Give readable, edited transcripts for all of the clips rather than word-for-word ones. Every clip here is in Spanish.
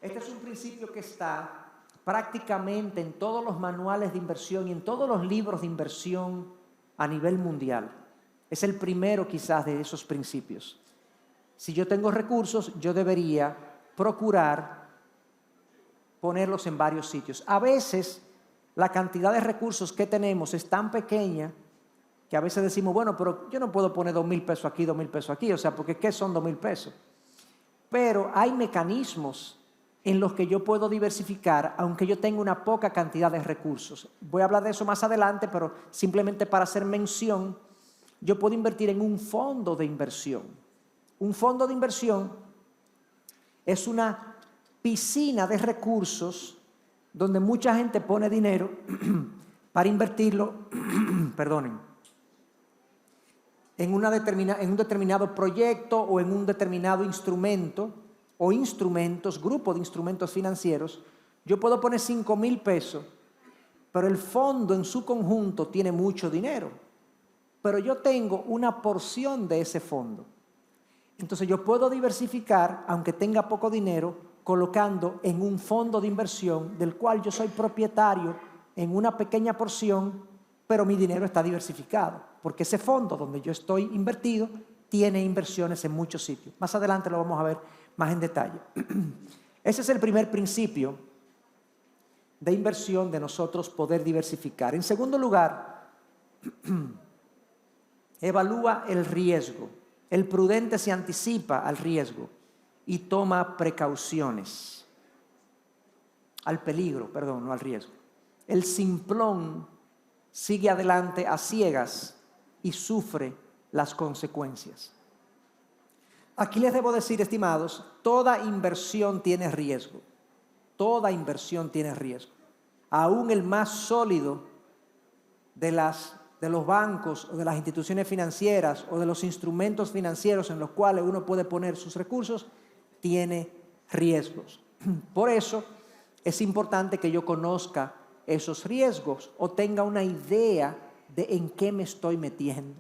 Este es un principio que está prácticamente en todos los manuales de inversión y en todos los libros de inversión a nivel mundial. Es el primero quizás de esos principios. Si yo tengo recursos, yo debería procurar ponerlos en varios sitios. A veces la cantidad de recursos que tenemos es tan pequeña que a veces decimos, bueno, pero yo no puedo poner 2,000 pesos aquí, 2,000 pesos aquí, o sea, porque ¿qué son 2,000 pesos? Pero hay mecanismos en los que yo puedo diversificar, aunque yo tenga una poca cantidad de recursos. Voy a hablar de eso más adelante, pero simplemente para hacer mención, yo puedo invertir en un fondo de inversión. Un fondo de inversión es una piscina de recursos donde mucha gente pone dinero para invertirlo, perdonen, en un determinado proyecto o en un determinado instrumento o instrumentos, grupo de instrumentos financieros. Yo puedo poner 5,000 pesos, pero el fondo en su conjunto tiene mucho dinero. Pero yo tengo una porción de ese fondo. Entonces yo puedo diversificar, aunque tenga poco dinero, colocando en un fondo de inversión del cual yo soy propietario en una pequeña porción, pero mi dinero está diversificado, porque ese fondo donde yo estoy invertido tiene inversiones en muchos sitios. Más adelante lo vamos a ver más en detalle. Ese es el primer principio de inversión de nosotros poder diversificar. En segundo lugar, evalúa el riesgo. El prudente se anticipa al riesgo y toma precauciones. Al peligro, perdón, no al riesgo. El simplón sigue adelante a ciegas y sufre las consecuencias. Aquí les debo decir, estimados, toda inversión tiene riesgo. Toda inversión tiene riesgo. Aún el más sólido de los bancos o de las instituciones financieras o de los instrumentos financieros en los cuales uno puede poner sus recursos, tiene riesgos. Por eso es importante que yo conozca esos riesgos o tenga una idea de en qué me estoy metiendo.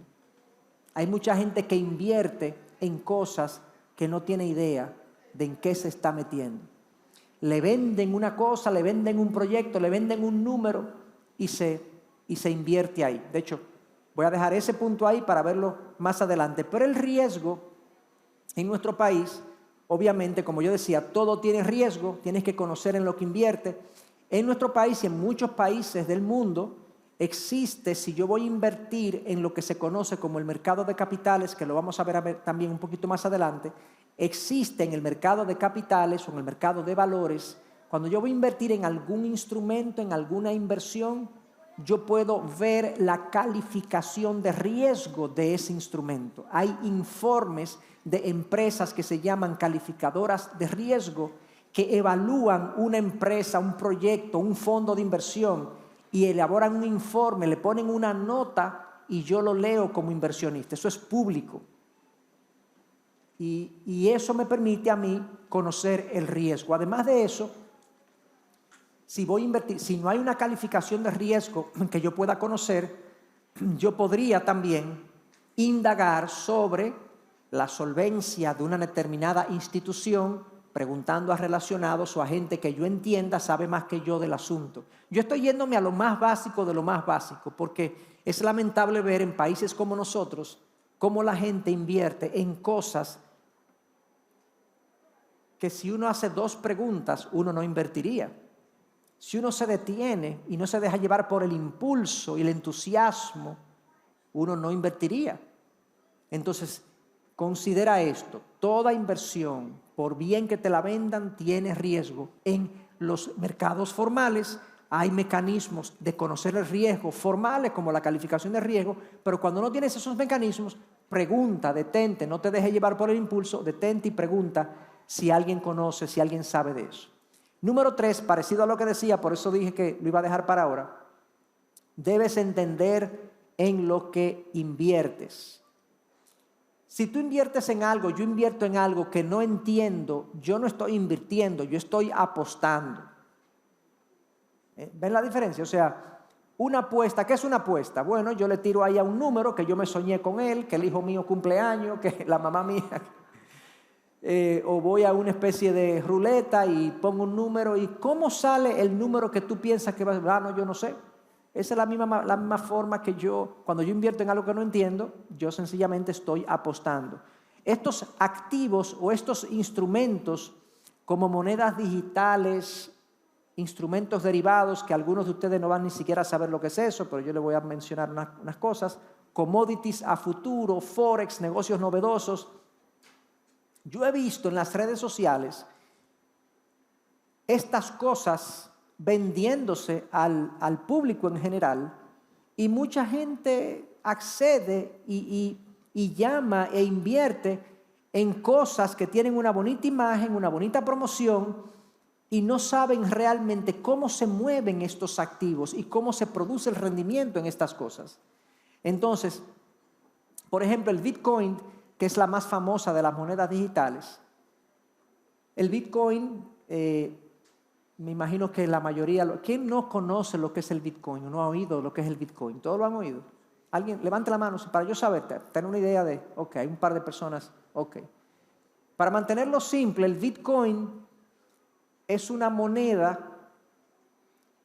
Hay mucha gente que invierte en cosas que no tiene idea de en qué se está metiendo. Le venden una cosa, le venden un proyecto, le venden un número y se invierte ahí. De hecho, voy a dejar ese punto ahí para verlo más adelante. Pero el riesgo en nuestro país, obviamente, como yo decía, todo tiene riesgo, tienes que conocer en lo que invierte. En nuestro país y en muchos países del mundo existe, si yo voy a invertir en lo que se conoce como el mercado de capitales, que lo vamos a ver también un poquito más adelante, existe en el mercado de capitales o en el mercado de valores, cuando yo voy a invertir en algún instrumento, en alguna inversión, yo puedo ver la calificación de riesgo de ese instrumento. Hay informes de empresas que se llaman calificadoras de riesgo que evalúan una empresa, un proyecto, un fondo de inversión y elaboran un informe, le ponen una nota y yo lo leo como inversionista. Eso es público. Y eso me permite a mí conocer el riesgo. Además de eso, si voy a invertir, si no hay una calificación de riesgo que yo pueda conocer, yo podría también indagar sobre la solvencia de una determinada institución, preguntando a relacionados o a gente que yo entienda sabe más que yo del asunto. Yo estoy yéndome a lo más básico de lo más básico, porque es lamentable ver en países como nosotros cómo la gente invierte en cosas que si uno hace 2 preguntas, uno no invertiría. Si uno se detiene y no se deja llevar por el impulso y el entusiasmo, uno no invertiría. Entonces, considera esto: toda inversión, por bien que te la vendan, tiene riesgo. En los mercados formales hay mecanismos de conocer el riesgo formales como la calificación de riesgo, pero cuando no tienes esos mecanismos, pregunta, detente, no te dejes llevar por el impulso, detente y pregunta si alguien conoce, si alguien sabe de eso. Número 3, parecido a lo que decía, por eso dije que lo iba a dejar para ahora, debes entender en lo que inviertes. Si tú inviertes en algo, yo invierto en algo que no entiendo, yo no estoy invirtiendo, yo estoy apostando. ¿Ven la diferencia? O sea, una apuesta, ¿qué es una apuesta? Bueno, yo le tiro ahí a un número que yo me soñé con él, que el hijo mío cumple años, que la mamá mía. o voy a una especie de ruleta y pongo un número, y ¿cómo sale el número que tú piensas que va a ser? No, yo no sé. Esa es la misma forma que cuando yo invierto en algo que no entiendo, yo sencillamente estoy apostando. Estos activos o estos instrumentos como monedas digitales, instrumentos derivados, que algunos de ustedes no van ni siquiera a saber lo que es eso, pero yo les voy a mencionar unas cosas, commodities a futuro, forex, negocios novedosos. Yo he visto en las redes sociales estas cosas vendiéndose al público en general, y mucha gente accede y llama e invierte en cosas que tienen una bonita imagen, una bonita promoción, y no saben realmente cómo se mueven estos activos y cómo se produce el rendimiento en estas cosas. Entonces, por ejemplo, el Bitcoin, que es la más famosa de las monedas digitales, el Bitcoin, me imagino que la mayoría, ¿quién no conoce lo que es el Bitcoin o no ha oído lo que es el Bitcoin? ¿Todos lo han oído? Alguien, levante la mano para yo saber, tener una idea de, ok, hay un par de personas, ok. Para mantenerlo simple, el Bitcoin es una moneda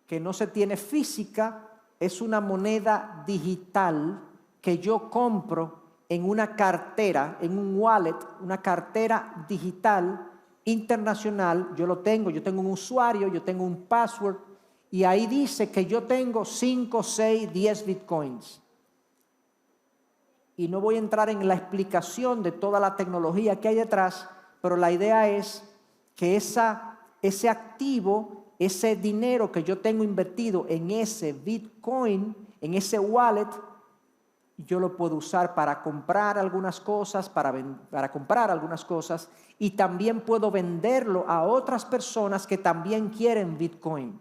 que no se tiene física, es una moneda digital que yo compro en una cartera, en un wallet, una cartera digital internacional. Yo tengo un usuario, yo tengo un password, y ahí dice que yo tengo 5, 6, 10 bitcoins. Y no voy a entrar en la explicación de toda la tecnología que hay detrás, pero la idea es que ese activo, ese dinero que yo tengo invertido en ese Bitcoin, en ese wallet, yo lo puedo usar para comprar algunas cosas, para comprar algunas cosas, y también puedo venderlo a otras personas que también quieren Bitcoin.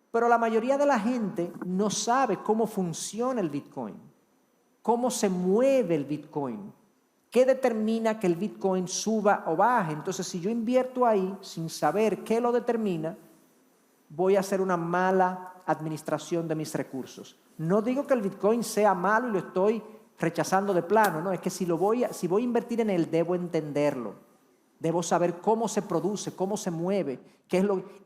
Pero la mayoría de la gente no sabe cómo funciona el Bitcoin, cómo se mueve el Bitcoin, qué determina que el Bitcoin suba o baje. Entonces, si yo invierto ahí sin saber qué lo determina, voy a hacer una mala administración de mis recursos. No digo que el Bitcoin sea malo y lo estoy rechazando de plano, no, es que si voy a invertir en él, debo entenderlo. Debo saber cómo se produce, cómo se mueve,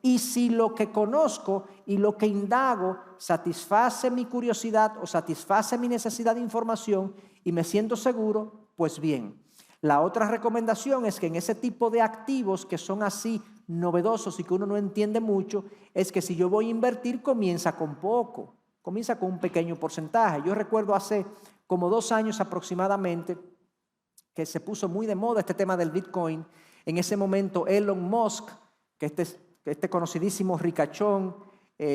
y si lo que conozco y lo que indago satisface mi curiosidad o satisface mi necesidad de información y me siento seguro, pues bien. La otra recomendación es que en ese tipo de activos que son así novedosos y que uno no entiende mucho, es que si yo voy a invertir, comienza con poco, comienza con un pequeño porcentaje. Yo recuerdo hace como 2 años aproximadamente que se puso muy de moda este tema del Bitcoin. En ese momento Elon Musk, que este conocidísimo ricachón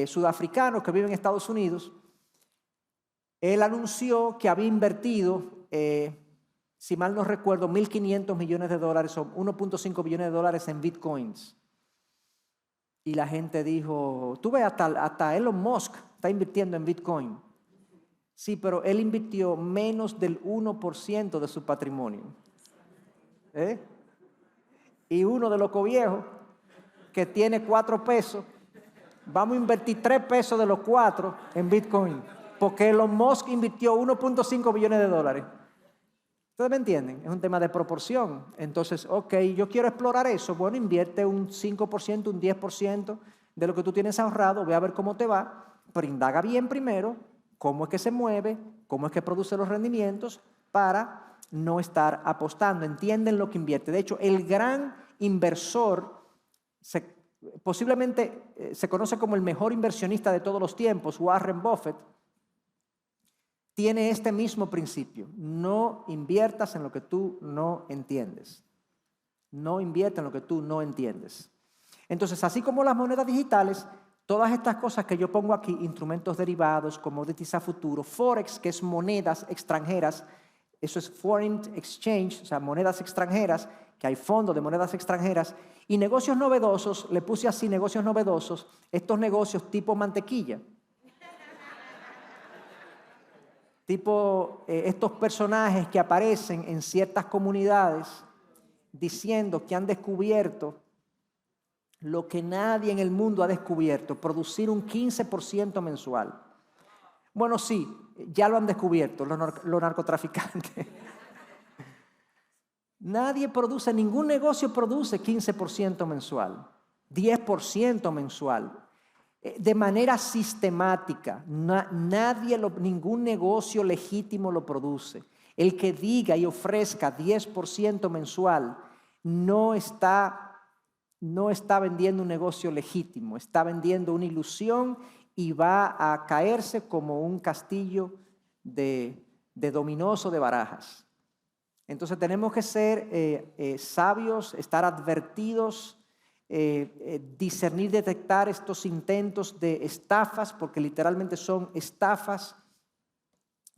sudafricano que vive en Estados Unidos, él anunció que había invertido, si mal no recuerdo, $1.500 millones o 1.5 billones de dólares en Bitcoins. Y la gente dijo, tú ves, hasta Elon Musk está invirtiendo en Bitcoin. Sí, pero él invirtió menos del 1% de su patrimonio. Y uno de locos viejos que tiene 4 pesos, vamos a invertir 3 pesos de los 4 en Bitcoin, porque Elon Musk invirtió 1.5 billones de dólares. ¿Ustedes me entienden? Es un tema de proporción. Entonces, ok, yo quiero explorar eso. Bueno, invierte un 5%, un 10% de lo que tú tienes ahorrado, ve a ver cómo te va, pero indaga bien primero cómo es que se mueve, cómo es que produce los rendimientos, para no estar apostando. Entienden lo que invierte. De hecho, el gran inversor, posiblemente se conoce como el mejor inversionista de todos los tiempos, Warren Buffett, tiene este mismo principio: no inviertas en lo que tú no entiendes. No inviertas en lo que tú no entiendes. Entonces, así como las monedas digitales, todas estas cosas que yo pongo aquí, instrumentos derivados, commodities a futuro, forex, que es monedas extranjeras, eso es foreign exchange, o sea, monedas extranjeras, que hay fondos de monedas extranjeras, y negocios novedosos, le puse así, negocios novedosos, estos negocios tipo mantequilla. Tipo estos personajes que aparecen en ciertas comunidades diciendo que han descubierto lo que nadie en el mundo ha descubierto: producir un 15% mensual. Bueno, sí, ya lo han descubierto los narcotraficantes. Nadie produce, ningún negocio produce 15% mensual, 10% mensual. De manera sistemática, ningún negocio legítimo lo produce. El que diga y ofrezca 10% mensual no está vendiendo un negocio legítimo, está vendiendo una ilusión y va a caerse como un castillo de dominós o de barajas. Entonces tenemos que ser sabios, estar advertidos, discernir, detectar estos intentos de estafas, porque literalmente son estafas.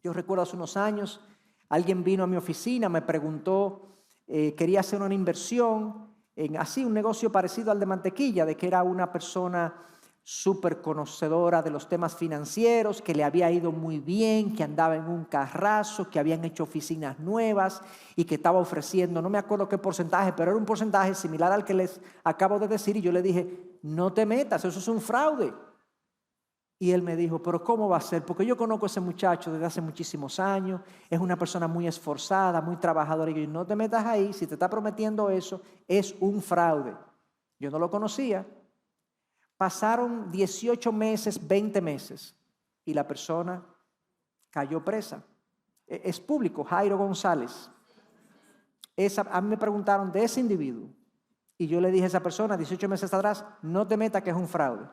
Yo recuerdo hace unos años, alguien vino a mi oficina, me preguntó, quería hacer una inversión en así un negocio parecido al de mantequilla, de que era una persona súper conocedora de los temas financieros, que le había ido muy bien, que andaba en un carrazo, que habían hecho oficinas nuevas y que estaba ofreciendo, no me acuerdo qué porcentaje, pero era un porcentaje similar al que les acabo de decir, y yo le dije, no te metas, eso es un fraude. Y él me dijo, pero ¿cómo va a ser? Porque yo conozco a ese muchacho desde hace muchísimos años, es una persona muy esforzada, muy trabajadora, y yo, no te metas ahí, si te está prometiendo eso, es un fraude. Yo no lo conocía. Pasaron 18 meses, 20 meses, y la persona cayó presa. Es público, Jairo González. A mí me preguntaron de ese individuo, y yo le dije a esa persona 18 meses atrás, no te metas que es un fraude.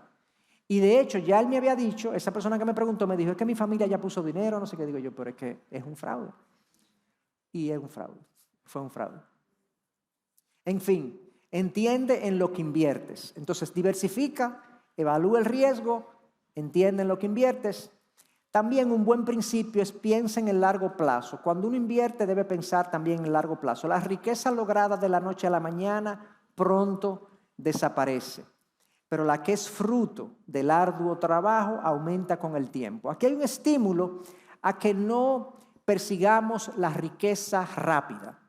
Y de hecho, ya él me había dicho, esa persona que me preguntó, me dijo, es que mi familia ya puso dinero, no sé qué. Digo yo, pero es que es un fraude. Y es un fraude, fue un fraude. En fin, entiende en lo que inviertes. Entonces, diversifica, evalúa el riesgo, entiende en lo que inviertes. También un buen principio es piensa en el largo plazo. Cuando uno invierte debe pensar también en el largo plazo. La riqueza lograda de la noche a la mañana pronto desaparece, pero la que es fruto del arduo trabajo aumenta con el tiempo. Aquí hay un estímulo a que no persigamos la riqueza rápida.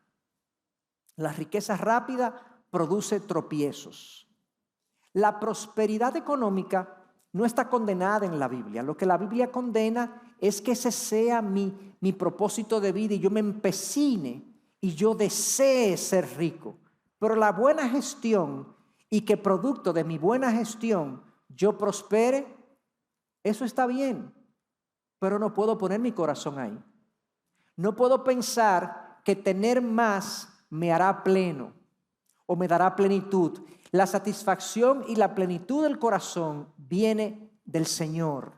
La riqueza rápida produce tropiezos. La prosperidad económica no está condenada en la Biblia. Lo que la Biblia condena es que ese sea mi propósito de vida y yo me empecine y yo desee ser rico. Pero la buena gestión y que producto de mi buena gestión yo prospere, eso está bien, pero no puedo poner mi corazón ahí. No puedo pensar que tener más me hará pleno o me dará plenitud. La satisfacción y la plenitud del corazón viene del Señor.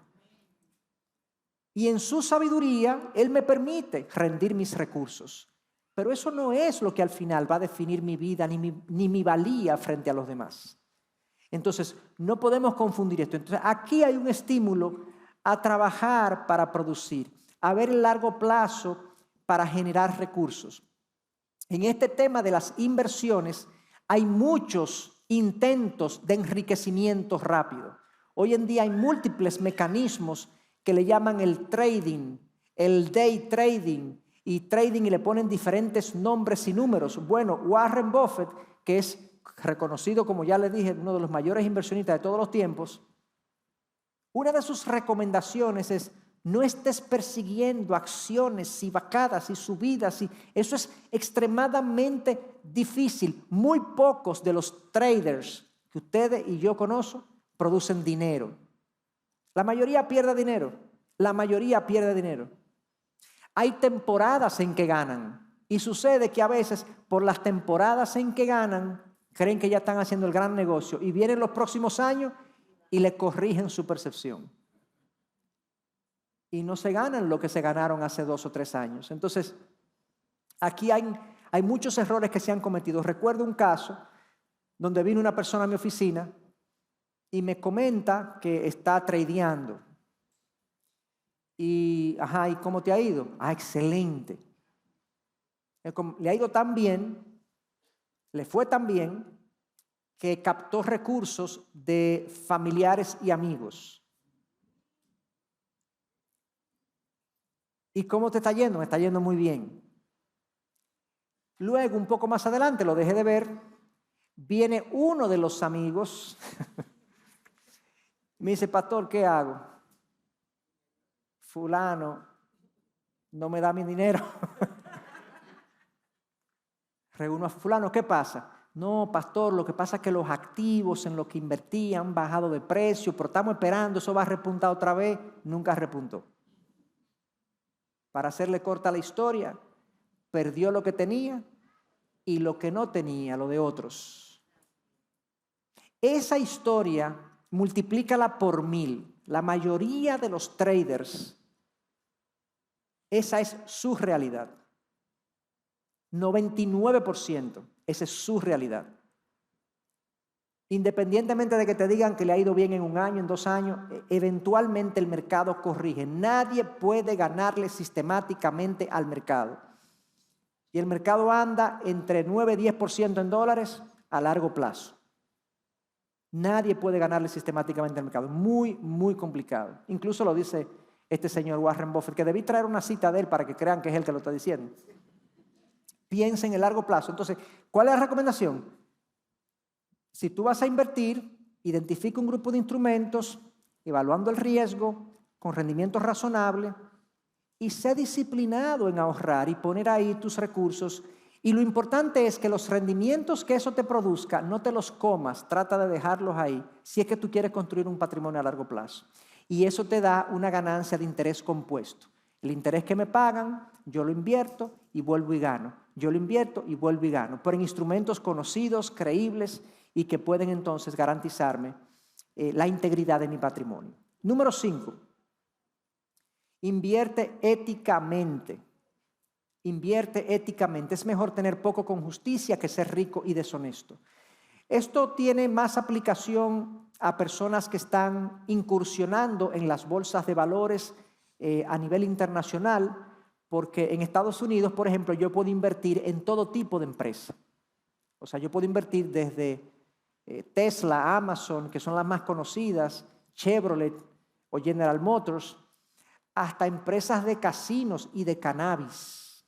Y en su sabiduría, Él me permite rendir mis recursos. Pero eso no es lo que al final va a definir mi vida ni mi valía frente a los demás. Entonces, no podemos confundir esto. Entonces, aquí hay un estímulo a trabajar para producir, a ver el largo plazo para generar recursos. En este tema de las inversiones hay muchos intentos de enriquecimiento rápido. Hoy en día hay múltiples mecanismos que le llaman el trading, el day trading y le ponen diferentes nombres y números. Bueno, Warren Buffett, que es reconocido, como ya le dije, uno de los mayores inversionistas de todos los tiempos, una de sus recomendaciones es: no estés persiguiendo acciones y vacadas y subidas. Eso es extremadamente difícil. Muy pocos de los traders que ustedes y yo conozco producen dinero. La mayoría pierde dinero. La mayoría pierde dinero. Hay temporadas en que ganan. Y sucede que a veces, por las temporadas en que ganan, creen que ya están haciendo el gran negocio. Y vienen los próximos años y le corrigen su percepción. Y no se ganan lo que se ganaron hace 2 o 3 años. Entonces, aquí hay muchos errores que se han cometido. Recuerdo un caso donde vino una persona a mi oficina y me comenta que está tradeando. ¿Y cómo te ha ido? Excelente. Le ha ido tan bien, le fue tan bien, que captó recursos de familiares y amigos. ¿Y cómo te está yendo? Me está yendo muy bien. Luego, un poco más adelante, lo dejé de ver, viene uno de los amigos, me dice: pastor, ¿qué hago? Fulano no me da mi dinero. Reúno a fulano, ¿qué pasa? No, pastor, lo que pasa es que los activos en los que invertí han bajado de precio, pero estamos esperando, eso va a repuntar otra vez. Nunca repuntó. Para hacerle corta la historia, perdió lo que tenía y lo que no tenía, lo de otros. Esa historia, multiplícala por 1000. La mayoría de los traders, esa es su realidad. 99%, esa es su realidad. Independientemente de que te digan que le ha ido bien en 1 año, en 2 años, eventualmente el mercado corrige. Nadie puede ganarle sistemáticamente al mercado. Y el mercado anda entre 9 y 10% en dólares a largo plazo. Nadie puede ganarle sistemáticamente al mercado. Muy, muy complicado. Incluso lo dice este señor Warren Buffett, que debí traer una cita de él para que crean que es él que lo está diciendo. Piensa en el largo plazo. Entonces, ¿cuál es la recomendación? Si tú vas a invertir, identifica un grupo de instrumentos, evaluando el riesgo, con rendimientos razonables, y sé disciplinado en ahorrar y poner ahí tus recursos. Y lo importante es que los rendimientos que eso te produzca, no te los comas, trata de dejarlos ahí, si es que tú quieres construir un patrimonio a largo plazo. Y eso te da una ganancia de interés compuesto. El interés que me pagan, yo lo invierto y vuelvo y gano. Yo lo invierto y vuelvo y gano. Pero en instrumentos conocidos, creíbles y que pueden entonces garantizarme la integridad de mi patrimonio. Número 5. Invierte éticamente. Invierte éticamente. Es mejor tener poco con justicia que ser rico y deshonesto. Esto tiene más aplicación a personas que están incursionando en las bolsas de valores a nivel internacional, porque en Estados Unidos, por ejemplo, yo puedo invertir en todo tipo de empresa. O sea, yo puedo invertir desde Tesla, Amazon, que son las más conocidas, Chevrolet o General Motors, hasta empresas de casinos y de cannabis.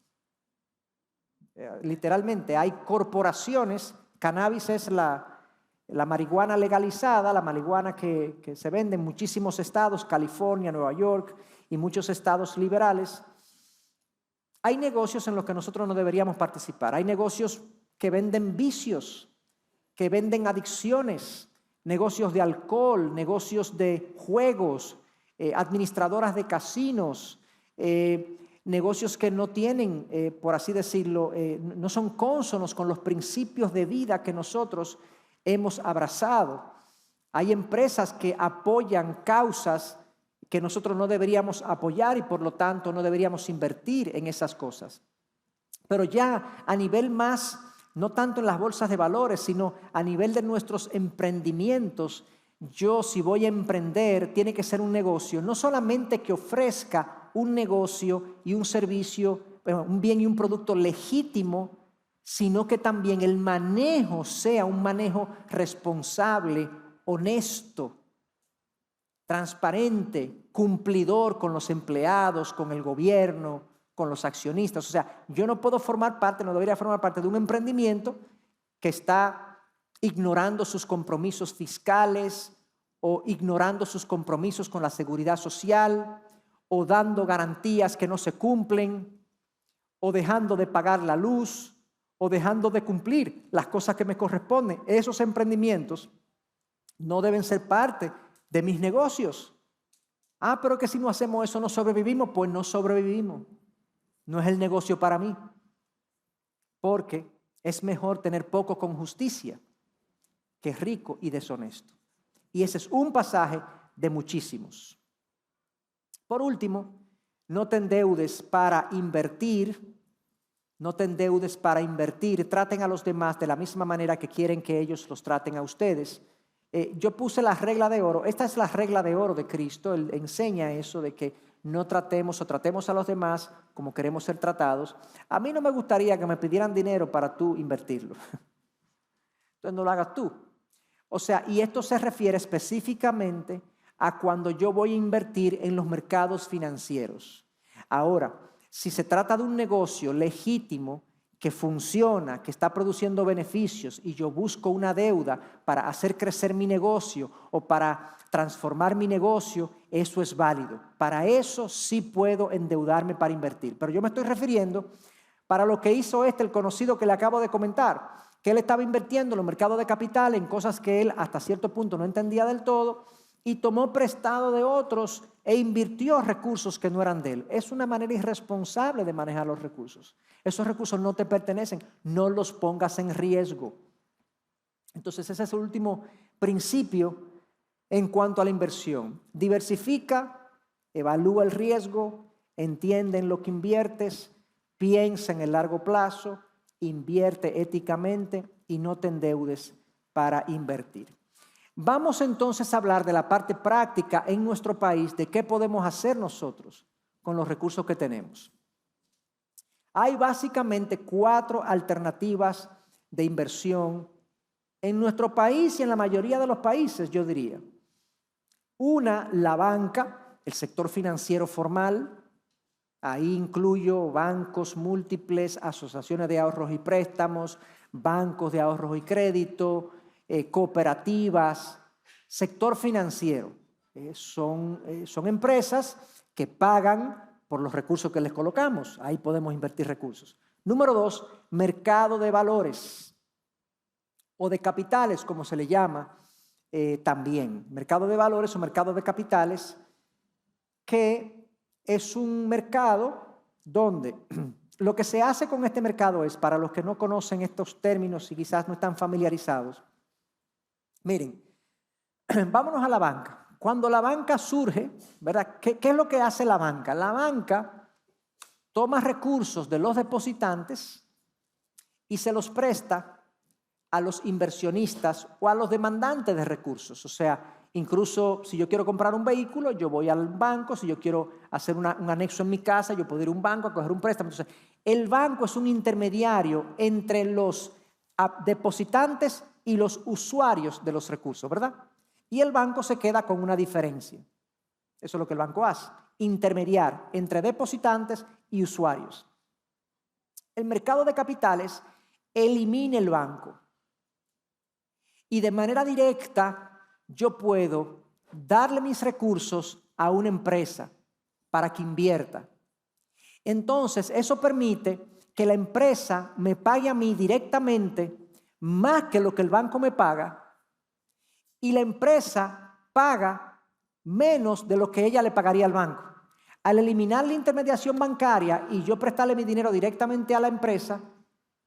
Literalmente hay corporaciones, cannabis es la marihuana legalizada, la marihuana que se vende en muchísimos estados, California, Nueva York y muchos estados liberales. Hay negocios en los que nosotros no deberíamos participar. Hay negocios que venden vicios, que venden adicciones, negocios de alcohol, negocios de juegos, administradoras de casinos, negocios que no tienen, por así decirlo, no son cónsonos con los principios de vida que nosotros hemos abrazado. Hay empresas que apoyan causas que nosotros no deberíamos apoyar y por lo tanto no deberíamos invertir en esas cosas. Pero ya a nivel más, no tanto en las bolsas de valores, sino a nivel de nuestros emprendimientos, yo si voy a emprender, tiene que ser un negocio, no solamente que ofrezca un negocio y un servicio, un bien y un producto legítimo, sino que también el manejo sea un manejo responsable, honesto, transparente, cumplidor con los empleados, con el gobierno, con los accionistas. O sea, yo no puedo formar parte, no debería formar parte de un emprendimiento que está ignorando sus compromisos fiscales o ignorando sus compromisos con la seguridad social o dando garantías que no se cumplen o dejando de pagar la luz o dejando de cumplir las cosas que me corresponden. Esos emprendimientos no deben ser parte de mis negocios. Pero que si no hacemos eso no sobrevivimos. Pues no sobrevivimos. No es el negocio para mí. Porque es mejor tener poco con justicia que rico y deshonesto. Y ese es un pasaje de muchísimos. Por último, no te endeudes para invertir. No te endeudes para invertir. Traten a los demás de la misma manera que quieren que ellos los traten a ustedes. Yo puse la regla de oro. Esta es la regla de oro de Cristo. Él enseña eso de que no tratemos o tratemos a los demás como queremos ser tratados. A mí no me gustaría que me pidieran dinero para tú invertirlo. Entonces no lo hagas tú. O sea, y esto se refiere específicamente a cuando yo voy a invertir en los mercados financieros. Ahora, si se trata de un negocio legítimo, que funciona, que está produciendo beneficios y yo busco una deuda para hacer crecer mi negocio o para transformar mi negocio, eso es válido. Para eso sí puedo endeudarme para invertir. Pero yo me estoy refiriendo para lo que hizo el conocido que le acabo de comentar, que él estaba invirtiendo en los mercados de capital en cosas que él hasta cierto punto no entendía del todo y tomó prestado de otros e invirtió recursos que no eran de él. Es una manera irresponsable de manejar los recursos. Esos recursos no te pertenecen, no los pongas en riesgo. Entonces ese es el último principio en cuanto a la inversión. Diversifica, evalúa el riesgo, entiende en lo que inviertes, piensa en el largo plazo, invierte éticamente y no te endeudes para invertir. Vamos entonces a hablar de la parte práctica en nuestro país, de qué podemos hacer nosotros con los recursos que tenemos. Hay básicamente 4 alternativas de inversión en nuestro país y en la mayoría de los países, yo diría. Una, la banca, el sector financiero formal. Ahí incluyo bancos múltiples, asociaciones de ahorros y préstamos, bancos de ahorros y crédito, cooperativas, sector financiero. Son empresas que pagan por los recursos que les colocamos. Ahí podemos invertir recursos. Número 2, mercado de valores o de capitales, como se le llama también. Mercado de valores o mercado de capitales, que es un mercado donde lo que se hace con este mercado es, para los que no conocen estos términos y quizás no están familiarizados, miren, vámonos a la banca. Cuando la banca surge, ¿verdad? ¿Qué es lo que hace la banca? La banca toma recursos de los depositantes y se los presta a los inversionistas o a los demandantes de recursos. O sea, incluso si yo quiero comprar un vehículo, yo voy al banco. Si yo quiero hacer un anexo en mi casa, yo puedo ir a un banco a coger un préstamo. Entonces, el banco es un intermediario entre los depositantes y los usuarios de los recursos, ¿verdad? Y el banco se queda con una diferencia. Eso es lo que el banco hace, intermediar entre depositantes y usuarios. El mercado de capitales elimina el banco y de manera directa yo puedo darle mis recursos a una empresa para que invierta. Entonces, eso permite que la empresa me pague a mí directamente más que lo que el banco me paga, y la empresa paga menos de lo que ella le pagaría al banco. Al eliminar la intermediación bancaria y yo prestarle mi dinero directamente a la empresa,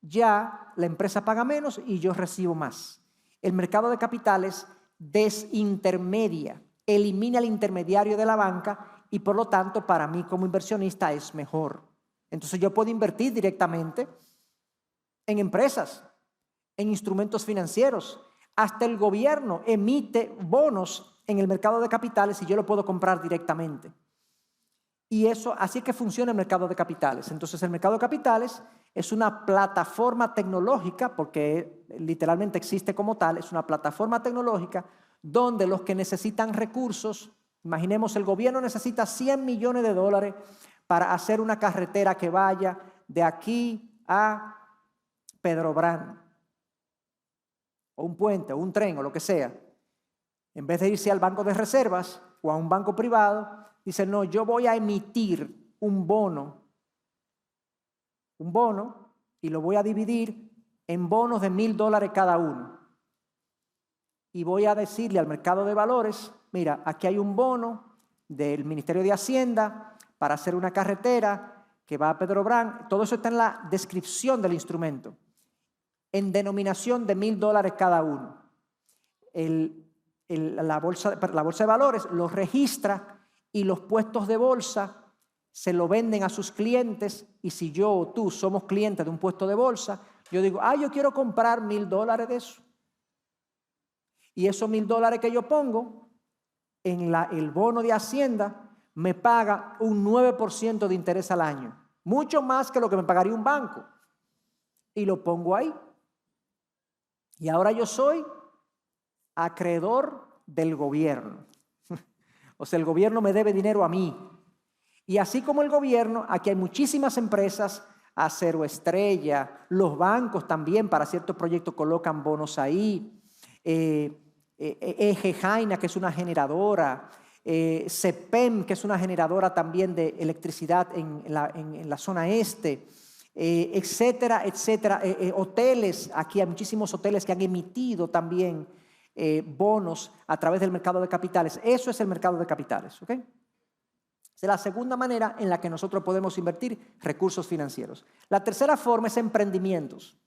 ya la empresa paga menos y yo recibo más. El mercado de capitales desintermedia, elimina el intermediario de la banca y por lo tanto para mí como inversionista es mejor. Entonces yo puedo invertir directamente en empresas, en instrumentos financieros. Hasta el gobierno emite bonos en el mercado de capitales y yo lo puedo comprar directamente. Y eso, así es que funciona el mercado de capitales. Entonces el mercado de capitales es una plataforma tecnológica, porque literalmente existe como tal, es una plataforma tecnológica donde los que necesitan recursos, imaginemos el gobierno necesita $100 millones para hacer una carretera que vaya de aquí a Pedro Brán, o un puente, o un tren, o lo que sea. En vez de irse al banco de reservas o a un banco privado, dice, no, yo voy a emitir un bono y lo voy a dividir en bonos de $1,000 cada uno. Y voy a decirle al mercado de valores, mira, aquí hay un bono del Ministerio de Hacienda para hacer una carretera que va a Pedro Brán. Todo eso está en la descripción del instrumento, en denominación de $1,000 cada uno. La bolsa de valores lo registra y los puestos de bolsa se lo venden a sus clientes, y si yo o tú somos clientes de un puesto de bolsa, yo digo, yo quiero comprar $1,000 de eso. Y esos $1,000 que yo pongo en el bono de Hacienda me paga un 9% de interés al año, mucho más que lo que me pagaría un banco. Y lo pongo ahí. Y ahora yo soy acreedor del gobierno. O sea, el gobierno me debe dinero a mí. Y así como el gobierno, aquí hay muchísimas empresas, Acero Estrella, los bancos también para ciertos proyectos colocan bonos ahí, Eje Jaina, que es una generadora, CEPEM, que es una generadora también de electricidad en la zona este, etcétera, etcétera. Hoteles, aquí hay muchísimos hoteles que han emitido también bonos a través del mercado de capitales. Eso es el mercado de capitales, ¿ok? Es la segunda manera en la que nosotros podemos invertir recursos financieros. La tercera forma es emprendimientos.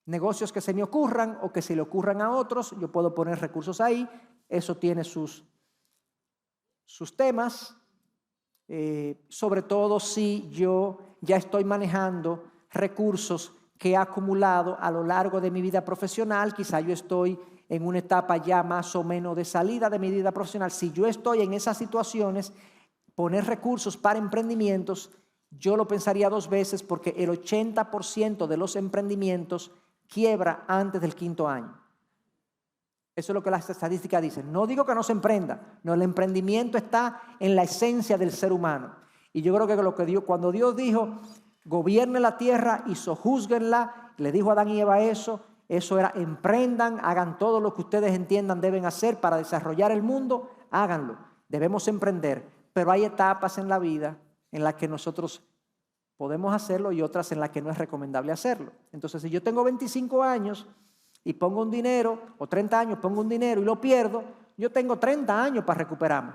Negocios que se me ocurran o que se le ocurran a otros, yo puedo poner recursos ahí. Eso tiene sus temas, sobre todo si yo ya estoy manejando recursos que he acumulado a lo largo de mi vida profesional. Quizá yo estoy en una etapa ya más o menos de salida de mi vida profesional. Si yo estoy en esas situaciones, poner recursos para emprendimientos, yo lo pensaría dos veces, porque el 80% de los emprendimientos quiebra antes del 5º año. Eso es lo que las estadísticas dicen. No digo que no se emprenda, no, el emprendimiento está en la esencia del ser humano. Y yo creo que cuando Dios dijo, gobierne la tierra y sojúzguenla, le dijo a Adán y Eva eso era: emprendan, hagan todo lo que ustedes entiendan deben hacer para desarrollar el mundo, háganlo. Debemos emprender, pero hay etapas en la vida en las que nosotros podemos hacerlo y otras en las que no es recomendable hacerlo. Entonces, si yo tengo 25 años y pongo un dinero, o 30 años, pongo un dinero y lo pierdo, yo tengo 30 años para recuperarme.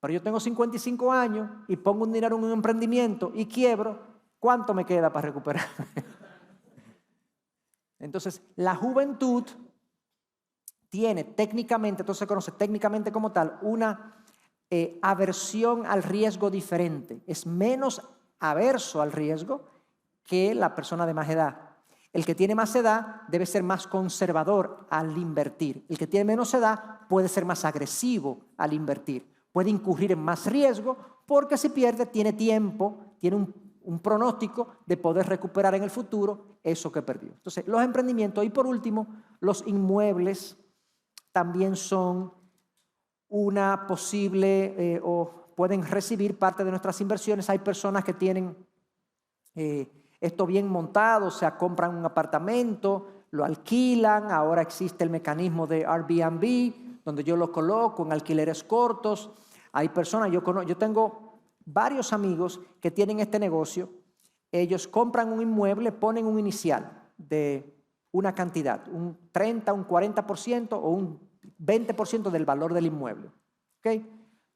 Pero yo tengo 55 años y pongo un dinero en un emprendimiento y quiebro, ¿cuánto me queda para recuperarme? Entonces, la juventud tiene técnicamente, entonces se conoce técnicamente como tal, una aversión al riesgo diferente. Es menos averso al riesgo que la persona de más edad. El que tiene más edad debe ser más conservador al invertir. El que tiene menos edad puede ser más agresivo al invertir. Puede incurrir en más riesgo porque si pierde tiene tiempo, tiene un pronóstico de poder recuperar en el futuro eso que perdió. Entonces, los emprendimientos. Y por último, los inmuebles también son una posible o pueden recibir parte de nuestras inversiones. Hay personas que tienen esto bien montado, o sea, compran un apartamento, lo alquilan. Ahora existe el mecanismo de Airbnb, donde yo lo coloco en alquileres cortos. Hay personas, yo tengo varios amigos que tienen este negocio. Ellos compran un inmueble, ponen un inicial de una cantidad, un 30, un 40% o un 20% del valor del inmueble. ¿Okay?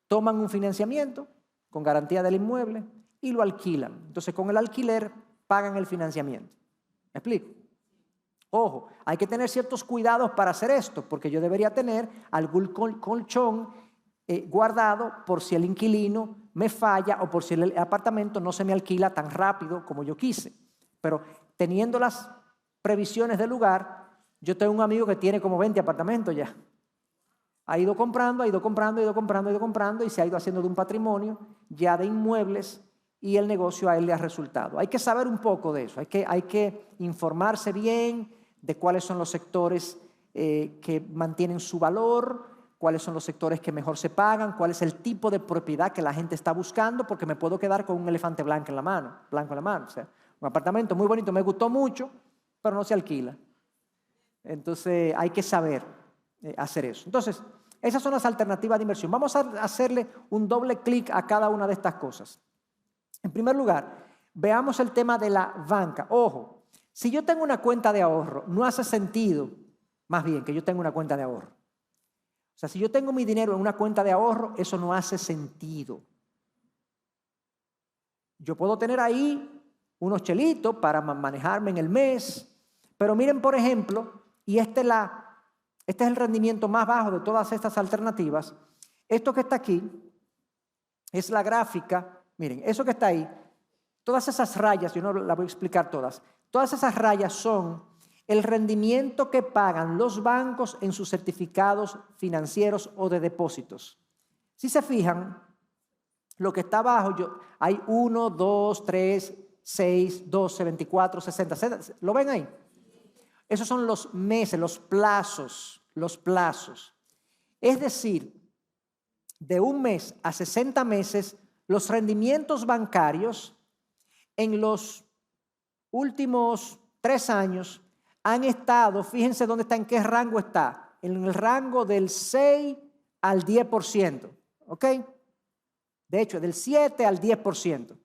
Toman un financiamiento con garantía del inmueble y lo alquilan. Entonces, con el alquiler pagan el financiamiento. ¿Me explico? Ojo, hay que tener ciertos cuidados para hacer esto, porque yo debería tener algún colchón guardado por si el inquilino me falla o por si el apartamento no se me alquila tan rápido como yo quise. Pero teniendo las previsiones del lugar, yo tengo un amigo que tiene como 20 apartamentos ya. Ha ido comprando, ha ido comprando, ha ido comprando, ha ido comprando y se ha ido haciendo de un patrimonio ya de inmuebles, y el negocio a él le ha resultado. Hay que saber un poco de eso, hay que informarse bien de cuáles son los sectores que mantienen su valor, cuáles son los sectores que mejor se pagan, cuál es el tipo de propiedad que la gente está buscando, porque me puedo quedar con un elefante blanco en la mano. O sea, un apartamento muy bonito, me gustó mucho, pero no se alquila. Entonces hay que saber hacer eso. Entonces, esas son las alternativas de inversión. Vamos a hacerle un doble clic a cada una de estas cosas. En primer lugar, veamos el tema de la banca. Ojo, si yo tengo una cuenta de ahorro, no hace sentido, más bien, que yo tenga una cuenta de ahorro. O sea, si yo tengo mi dinero en una cuenta de ahorro, eso no hace sentido. Yo puedo tener ahí unos chelitos para manejarme en el mes, pero miren, por ejemplo, y este es el rendimiento más bajo de todas estas alternativas. Esto que está aquí es la gráfica. Miren, eso que está ahí, todas esas rayas, yo no las voy a explicar todas, todas esas rayas son el rendimiento que pagan los bancos en sus certificados financieros o de depósitos. Si se fijan, lo que está abajo, hay 1, 2, 3, 6, 12, 24, 60, ¿lo ven ahí? Esos son los meses, los plazos. Es decir, de un mes a 60 meses, los rendimientos bancarios en los últimos 3 años han estado, fíjense dónde está, en qué rango está, en el rango del 6 al 10%, ¿ok? De hecho, del 7 al 10%.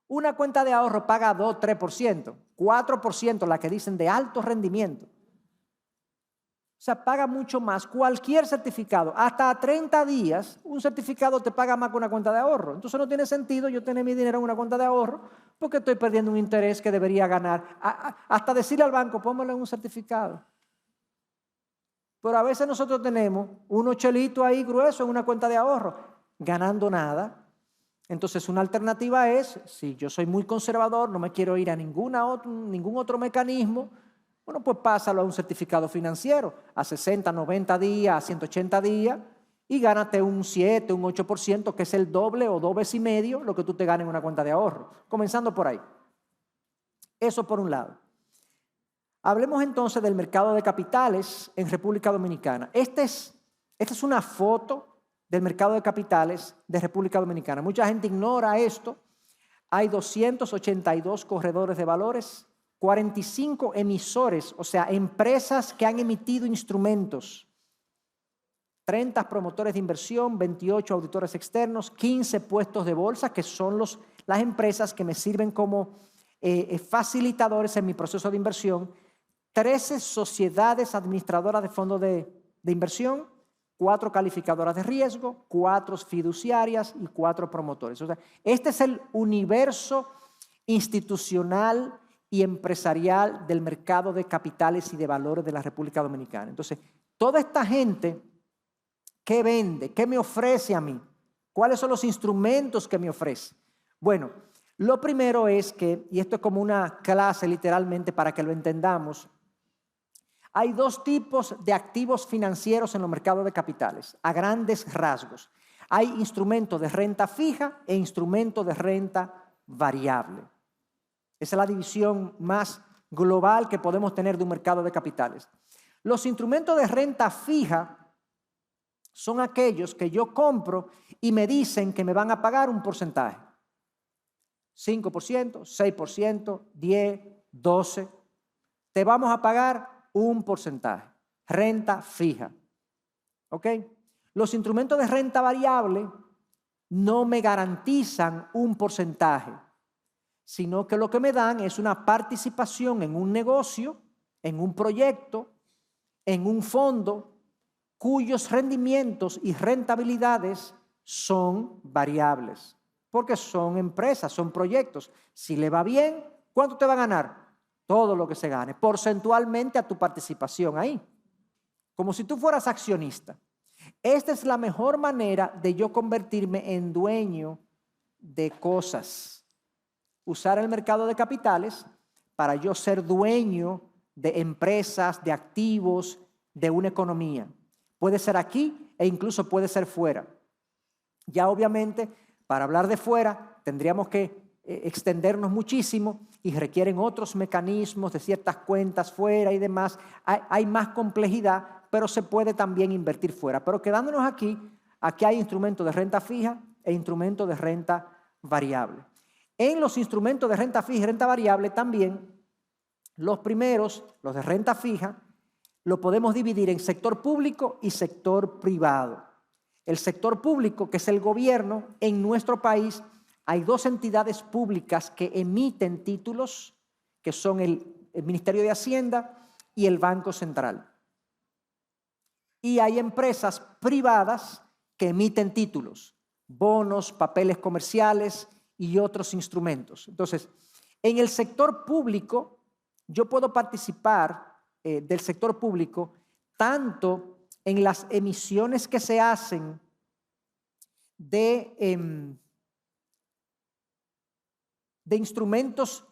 Una cuenta de ahorro paga 2, 3%, 4% la que dicen de alto rendimiento. O sea, paga mucho más. Cualquier certificado, hasta 30 días, un certificado te paga más que una cuenta de ahorro. Entonces no tiene sentido yo tener mi dinero en una cuenta de ahorro porque estoy perdiendo un interés que debería ganar. Hasta decirle al banco, pónmelo en un certificado. Pero a veces nosotros tenemos unos chelitos ahí gruesos en una cuenta de ahorro, ganando nada. Entonces una alternativa es, si yo soy muy conservador, no me quiero ir a ningún otro mecanismo, bueno, pues pásalo a un certificado financiero a 60, 90 días, a 180 días y gánate un 7, un 8%, que es el doble o 2 veces y medio lo que tú te ganas en una cuenta de ahorro. Comenzando por ahí. Eso por un lado. Hablemos entonces del mercado de capitales en República Dominicana. Esta es una foto del mercado de capitales de República Dominicana. Mucha gente ignora esto. Hay 282 corredores de valores, 45 emisores, o sea, empresas que han emitido instrumentos, 30 promotores de inversión, 28 auditores externos, 15 puestos de bolsa, que son las empresas que me sirven como facilitadores en mi proceso de inversión, 13 sociedades administradoras de fondos de inversión, 4 calificadoras de riesgo, 4 fiduciarias y 4 promotores. O sea, este es el universo institucional y empresarial del mercado de capitales y de valores de la República Dominicana. Entonces, toda esta gente, ¿qué vende? ¿Qué me ofrece a mí? ¿Cuáles son los instrumentos que me ofrece? Bueno, lo primero es que, y esto es como una clase literalmente para que lo entendamos, hay 2 tipos de activos financieros en los mercados de capitales, a grandes rasgos. Hay instrumentos de renta fija e instrumentos de renta variable. Esa es la división más global que podemos tener de un mercado de capitales. Los instrumentos de renta fija son aquellos que yo compro y me dicen que me van a pagar un porcentaje. 5%, 6%, 10%, 12%. Te vamos a pagar un porcentaje. Renta fija. ¿Ok? Los instrumentos de renta variable no me garantizan un porcentaje, sino que lo que me dan es una participación en un negocio, en un proyecto, en un fondo, cuyos rendimientos y rentabilidades son variables, porque son empresas, son proyectos. Si le va bien, ¿cuánto te va a ganar? Todo lo que se gane, porcentualmente a tu participación ahí, como si tú fueras accionista. Esta es la mejor manera de yo convertirme en dueño de cosas. Usar el mercado de capitales para yo ser dueño de empresas, de activos, de una economía. Puede ser aquí e incluso puede ser fuera. Ya obviamente, para hablar de fuera, tendríamos que extendernos muchísimo y requieren otros mecanismos de ciertas cuentas fuera y demás. Hay más complejidad, pero se puede también invertir fuera. Pero quedándonos aquí hay instrumentos de renta fija e instrumentos de renta variable. En los instrumentos de renta fija y renta variable también, los primeros, los de renta fija, lo podemos dividir en sector público y sector privado. El sector público, que es el gobierno, en nuestro país hay 2 entidades públicas que emiten títulos, que son el Ministerio de Hacienda y el Banco Central. Y hay empresas privadas que emiten títulos, bonos, papeles comerciales y otros instrumentos. Entonces, en el sector público, yo puedo participar del sector público tanto en las emisiones que se hacen de instrumentos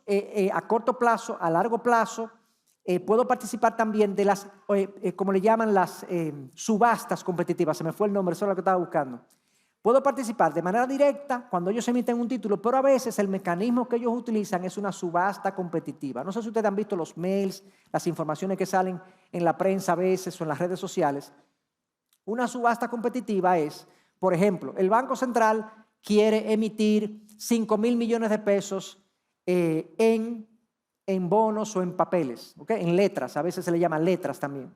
a corto plazo, a largo plazo. Puedo participar también de las, como le llaman, las subastas competitivas. Se me fue el nombre, eso es lo que estaba buscando. Puedo participar de manera directa cuando ellos emiten un título, pero a veces el mecanismo que ellos utilizan es una subasta competitiva. No sé si ustedes han visto los mails, las informaciones que salen en la prensa a veces o en las redes sociales. Una subasta competitiva es, por ejemplo, el Banco Central quiere emitir 5,000 millones de pesos en bonos o en papeles, ¿okay? En letras, a veces se le llama letras también.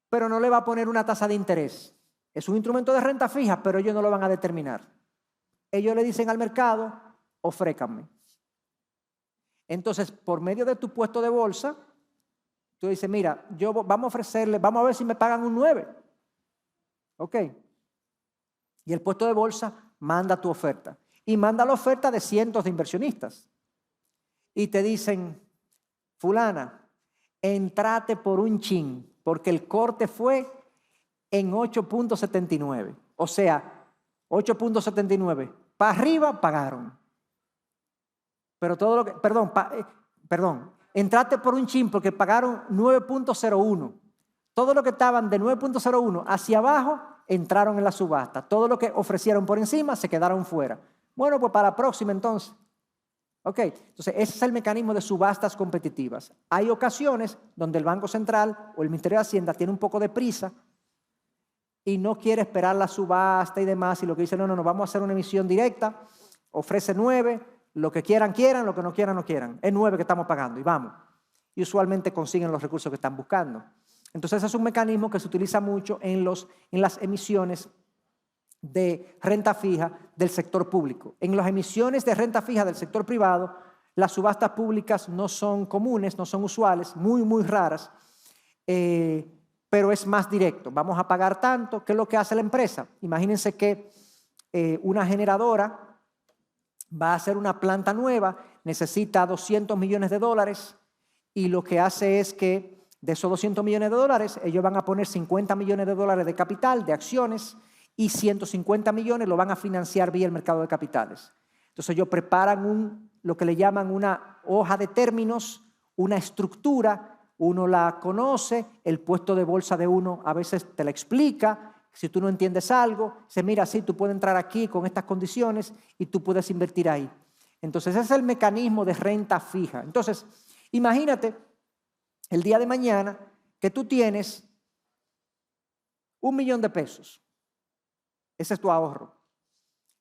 Pero no le va a poner una tasa de interés. Es un instrumento de renta fija, pero ellos no lo van a determinar. Ellos le dicen al mercado, ofrécanme. Entonces, por medio de tu puesto de bolsa, tú dices, mira, vamos a ofrecerle, vamos a ver si me pagan un 9. Ok. Y el puesto de bolsa manda tu oferta. Y manda la oferta de cientos de inversionistas. Y te dicen, fulana, entrate por un chin, porque el corte fue en 8.79. O sea, 8.79. Para arriba pagaron. Pero todo lo que, perdón, entrate por un chin porque pagaron 9.01. Todo lo que estaban de 9.01 hacia abajo entraron en la subasta. Todo lo que ofrecieron por encima se quedaron fuera. Bueno, pues para la próxima entonces. Ok, entonces ese es el mecanismo de subastas competitivas. Hay ocasiones donde el Banco Central o el Ministerio de Hacienda tiene un poco de prisa y no quiere esperar la subasta y demás, y lo que dice, no, vamos a hacer una emisión directa, ofrece 9, lo que quieran, lo que no quieran, no quieran. Es 9 que estamos pagando y vamos. Y usualmente consiguen los recursos que están buscando. Entonces ese es un mecanismo que se utiliza mucho en las emisiones de renta fija del sector público. En las emisiones de renta fija del sector privado, las subastas públicas no son comunes, no son usuales, muy raras, pero es más directo. Vamos a pagar tanto. ¿Qué es lo que hace la empresa? Imagínense que una generadora va a hacer una planta nueva, necesita $200 millones y lo que hace es que de esos $200 millones ellos van a poner $50 millones de capital, de acciones, y 150 millones lo van a financiar vía el mercado de capitales. Entonces ellos preparan lo que le llaman una hoja de términos, una estructura, uno la conoce, el puesto de bolsa de uno a veces te la explica. Si tú no entiendes algo, se mira así, tú puedes entrar aquí con estas condiciones y tú puedes invertir ahí. Entonces ese es el mecanismo de renta fija. Entonces imagínate el día de mañana que tú tienes $1 millón. Ese es tu ahorro.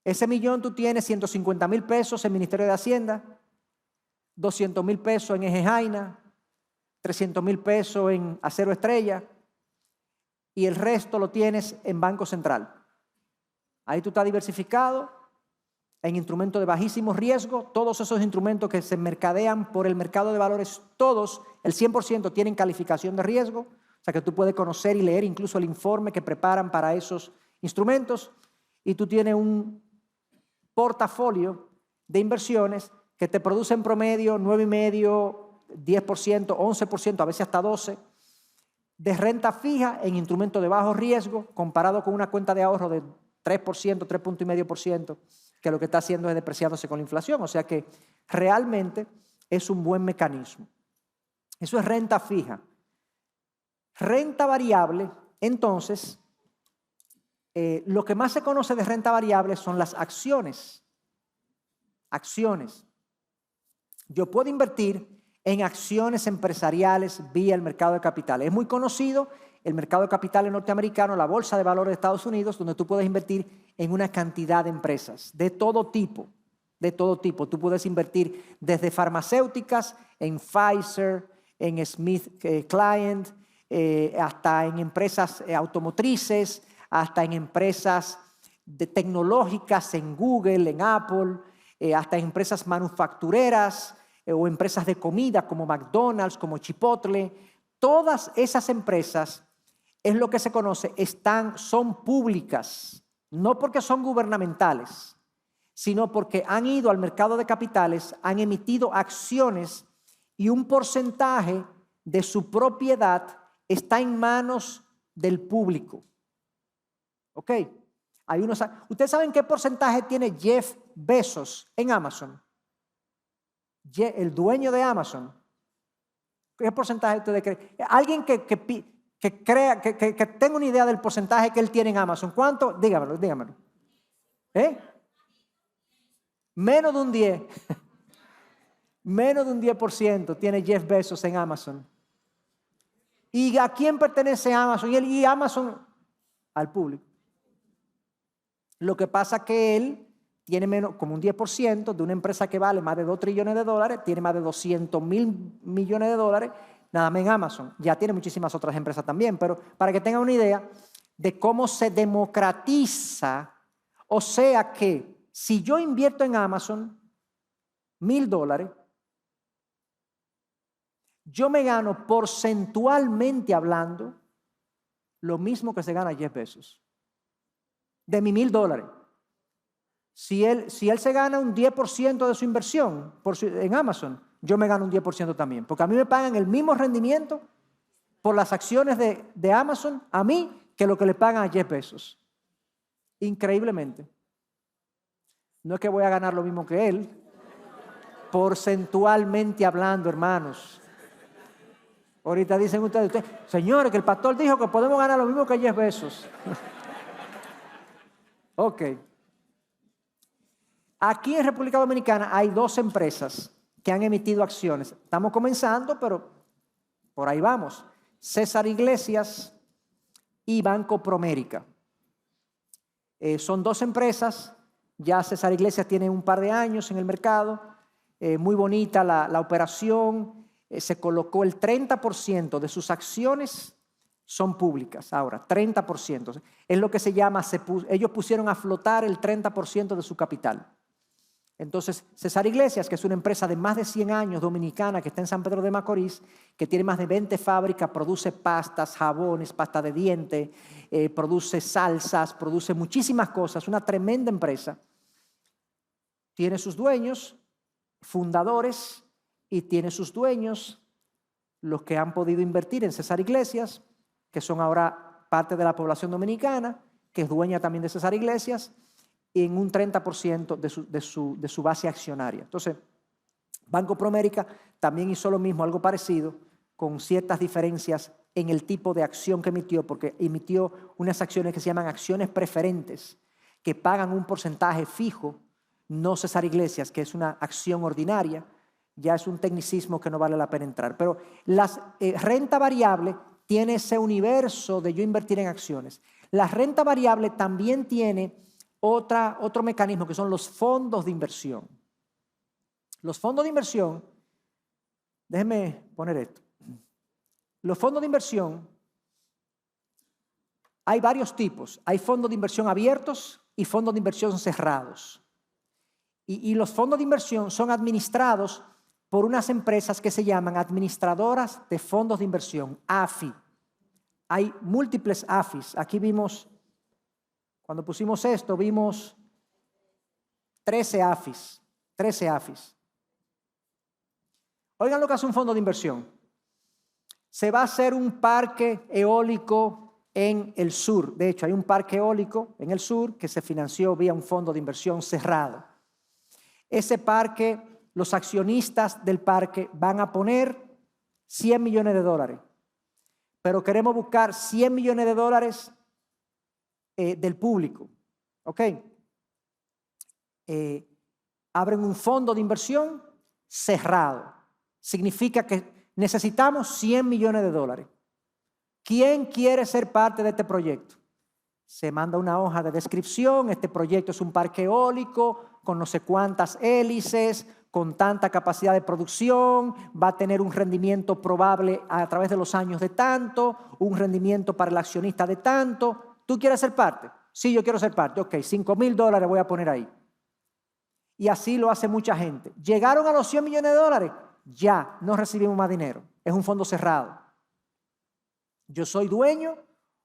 Ese millón tú tienes 150,000 pesos en Ministerio de Hacienda, 200,000 pesos en Eje Jaina, 300,000 pesos en Acero Estrella y el resto lo tienes en Banco Central. Ahí tú estás diversificado en instrumentos de bajísimo riesgo. Todos esos instrumentos que se mercadean por el mercado de valores, todos, el 100% tienen calificación de riesgo. O sea que tú puedes conocer y leer incluso el informe que preparan para esos instrumentos, y tú tienes un portafolio de inversiones que te produce en promedio 9,5%, 10%, 11%, a veces hasta 12%, de renta fija en instrumentos de bajo riesgo, comparado con una cuenta de ahorro de 3%, 3,5%, que lo que está haciendo es depreciándose con la inflación. O sea que realmente es un buen mecanismo. Eso es renta fija. Renta variable, entonces, lo que más se conoce de renta variable son las acciones. Acciones. Yo puedo invertir en acciones empresariales vía el mercado de capitales. Es muy conocido el mercado de capitales norteamericano, la Bolsa de Valores de Estados Unidos, donde tú puedes invertir en una cantidad de empresas de todo tipo. De todo tipo. Tú puedes invertir desde farmacéuticas, en Pfizer, en SmithKline, hasta en empresas automotrices, hasta en empresas tecnológicas, en Google, en Apple, hasta en empresas manufactureras o empresas de comida como McDonald's, como Chipotle. Todas esas empresas, es lo que se conoce, son públicas, no porque son gubernamentales, sino porque han ido al mercado de capitales, han emitido acciones y un porcentaje de su propiedad está en manos del público. ¿Ok? ¿Ustedes saben qué porcentaje tiene Jeff Bezos en Amazon? El dueño de Amazon. ¿Qué porcentaje ustedes creen? Alguien que tenga una idea del porcentaje que él tiene en Amazon. ¿Cuánto? Dígamelo. Menos de un 10. Menos de un 10% tiene Jeff Bezos en Amazon. ¿Y a quién pertenece Amazon? Y Amazon al público. Lo que pasa es que él tiene menos, como un 10% de una empresa que vale más de $2 trillones, tiene más de 200,000 millones de dólares, nada más en Amazon. Ya tiene muchísimas otras empresas también, pero para que tengan una idea de cómo se democratiza, o sea que si yo invierto en Amazon, $1,000, yo me gano porcentualmente hablando lo mismo que se gana Jeff Bezos. De mi $1,000. Si él se gana un 10% de su inversión en Amazon, yo me gano un 10% también. Porque a mí me pagan el mismo rendimiento por las acciones de Amazon a mí que lo que le pagan a Jeff Bezos. Increíblemente. No es que voy a ganar lo mismo que él, porcentualmente hablando, hermanos. Ahorita dicen ustedes, señores, que el pastor dijo que podemos ganar lo mismo que Jeff Bezos. Ok. Aquí en República Dominicana hay 2 empresas que han emitido acciones. Estamos comenzando, pero por ahí vamos. César Iglesias y Banco Promérica. Son 2 empresas. Ya César Iglesias tiene un par de años en el mercado. Muy bonita la operación. Se colocó el 30% de sus acciones son públicas. Ahora, 30%. Es lo que se llama, ellos pusieron a flotar el 30% de su capital. Entonces, César Iglesias, que es una empresa de más de 100 años dominicana que está en San Pedro de Macorís, que tiene más de 20 fábricas, produce pastas, jabones, pasta de diente, produce salsas, produce muchísimas cosas, una tremenda empresa. Tiene sus dueños, fundadores, y tiene sus dueños, los que han podido invertir en César Iglesias, que son ahora parte de la población dominicana, que es dueña también de César Iglesias, en un 30% de su base accionaria. Entonces, Banco Promérica también hizo lo mismo, algo parecido, con ciertas diferencias en el tipo de acción que emitió, porque emitió unas acciones que se llaman acciones preferentes, que pagan un porcentaje fijo, no César Iglesias, que es una acción ordinaria. Ya es un tecnicismo que no vale la pena entrar. Pero la renta variable tiene ese universo de yo invertir en acciones. La renta variable también tiene otro mecanismo que son los fondos de inversión. Los fondos de inversión, déjenme poner esto. Los fondos de inversión, hay varios tipos. Hay fondos de inversión abiertos y fondos de inversión cerrados. Y los fondos de inversión son administrados por unas empresas que se llaman administradoras de fondos de inversión, AFI. Hay múltiples AFIs. Aquí vimos, cuando pusimos esto, vimos 13 AFIs. 13 AFIs. Oigan lo que hace un fondo de inversión. Se va a hacer un parque eólico en el sur. De hecho, hay un parque eólico en el sur que se financió vía un fondo de inversión cerrado. Ese parque, los accionistas del parque van a poner $100 millones. Pero queremos buscar $100 millones del público. ¿Ok? Abren un fondo de inversión cerrado. Significa que necesitamos $100 millones. ¿Quién quiere ser parte de este proyecto? Se manda una hoja de descripción. Este proyecto es un parque eólico con no sé cuántas hélices, con tanta capacidad de producción, va a tener un rendimiento probable a través de los años de tanto, un rendimiento para el accionista de tanto. ¿Tú quieres ser parte? Sí, yo quiero ser parte. Ok, $5,000 voy a poner ahí. Y así lo hace mucha gente. ¿Llegaron a los $100 millones? Ya, no recibimos más dinero. Es un fondo cerrado. Yo soy dueño,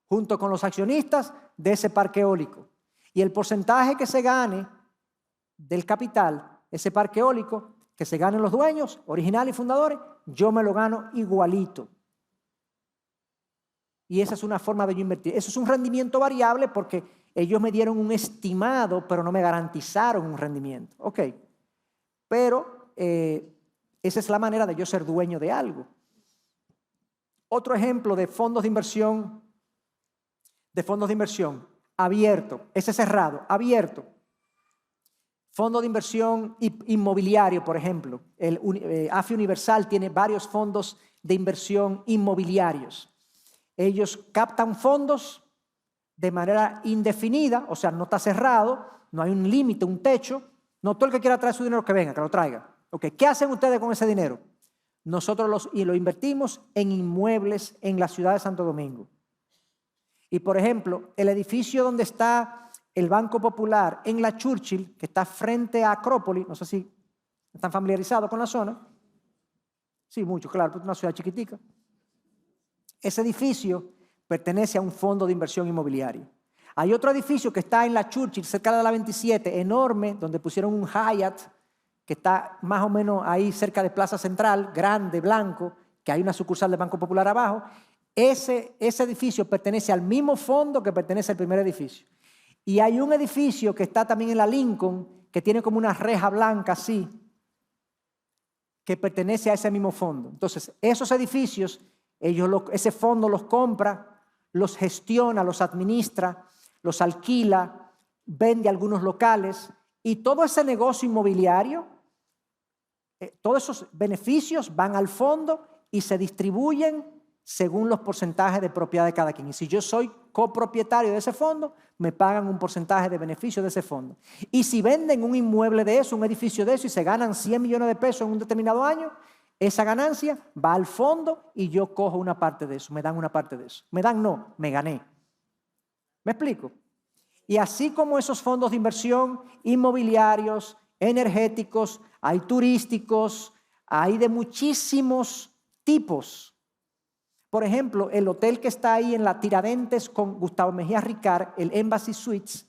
junto con los accionistas, de ese parque eólico. Y el porcentaje que se gane del capital, ese parque eólico, que se ganen los dueños, originales y fundadores, yo me lo gano igualito. Y esa es una forma de yo invertir. Eso es un rendimiento variable porque ellos me dieron un estimado, pero no me garantizaron un rendimiento. Ok, pero esa es la manera de yo ser dueño de algo. Otro ejemplo de fondos de inversión abierto, ese cerrado, abierto. Fondo de inversión inmobiliario, por ejemplo. El AFI Universal tiene varios fondos de inversión inmobiliarios. Ellos captan fondos de manera indefinida, o sea, no está cerrado, no hay un límite, un techo. No todo el que quiera traer su dinero que venga, que lo traiga. Okay. ¿Qué hacen ustedes con ese dinero? Nosotros lo invertimos en inmuebles en la ciudad de Santo Domingo. Y, por ejemplo, el edificio donde está el Banco Popular en la Churchill, que está frente a Acrópolis, no sé si ¿Están familiarizados con la zona? Sí, mucho, claro, es una ciudad chiquitica. Ese edificio pertenece a un fondo de inversión inmobiliaria. Hay otro edificio que está en la Churchill, cerca de la 27, enorme, donde pusieron un Hyatt, que está más o menos ahí cerca de Plaza Central, grande, blanco, que hay una sucursal del Banco Popular abajo. Ese edificio pertenece al mismo fondo que pertenece al primer edificio. Y hay un edificio que está también en la Lincoln, que tiene como una reja blanca así, que pertenece a ese mismo fondo. Entonces, esos edificios, ese fondo los compra, los gestiona, los administra, los alquila, vende algunos locales, y todo ese negocio inmobiliario, todos esos beneficios van al fondo y se distribuyen según los porcentajes de propiedad de cada quien. Y si yo soy copropietario de ese fondo, me pagan un porcentaje de beneficio de ese fondo. Y si venden un inmueble de eso, un edificio de eso, y se ganan 100 millones de pesos en un determinado año, esa ganancia va al fondo y yo cojo una parte de eso, me dan una parte de eso. Me dan no, me gané. ¿Me explico? Y así como esos fondos de inversión inmobiliarios, energéticos, hay turísticos, hay de muchísimos tipos. Por ejemplo, el hotel que está ahí en la Tiradentes con Gustavo Mejía Ricard, el Embassy Suites,